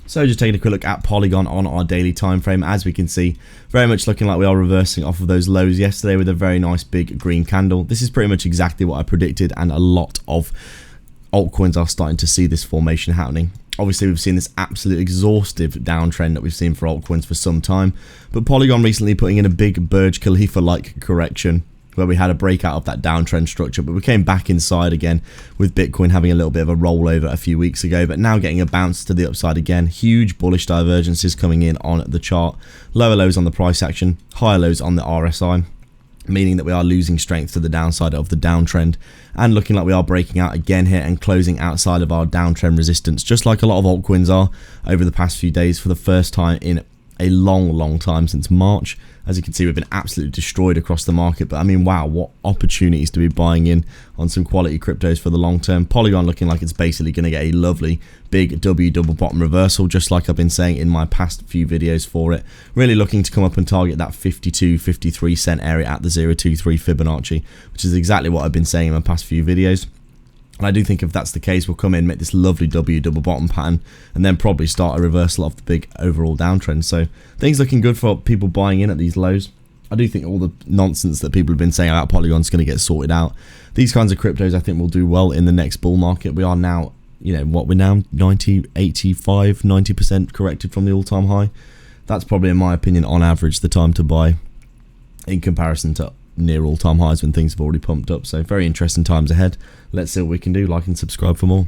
So just taking a quick look at Polygon on our daily time frame. As we can see, very much looking like we are reversing off of those lows yesterday with a very nice big green candle. This is pretty much exactly what I predicted, and a lot of altcoins are starting to see this formation happening. Obviously, we've seen this absolute exhaustive downtrend that we've seen for altcoins for some time, but Polygon recently putting in a big Burj Khalifa-like correction where we had a breakout of that downtrend structure, but we came back inside again with Bitcoin having a little bit of a rollover a few weeks ago, but now getting a bounce to the upside again. Huge bullish divergences coming in on the chart. Lower lows on the price action, higher lows on the RSI, meaning that we are losing strength to the downside of the downtrend, and looking like we are breaking out again here and closing outside of our downtrend resistance, just like a lot of altcoins are over the past few days for the first time in a long time since March. As you can see, we've been absolutely destroyed across the market, but I mean, wow, what opportunities to be buying in on some quality cryptos for the long term. Polygon looking like it's basically going to get a lovely big W double bottom reversal, just like I've been saying in my past few videos for it. Really looking to come up and target that 52-53 cent area at the 0.23 Fibonacci, which is exactly what I've been saying in my past few videos. And I do think if that's the case, we'll come in, make this lovely W double bottom pattern, and then probably start a reversal of the big overall downtrend. So things looking good for people buying in at these lows. I do think all the nonsense that people have been saying about Polygon is going to get sorted out. These kinds of cryptos I think will do well in the next bull market. We are now, you know, what we're now 90, 85, 90% corrected from the all-time high. That's probably, in my opinion, on average, the time to buy in comparison to near all-time highs when things have already pumped up. So very interesting times ahead. Let's see what we can do. Like and subscribe for more.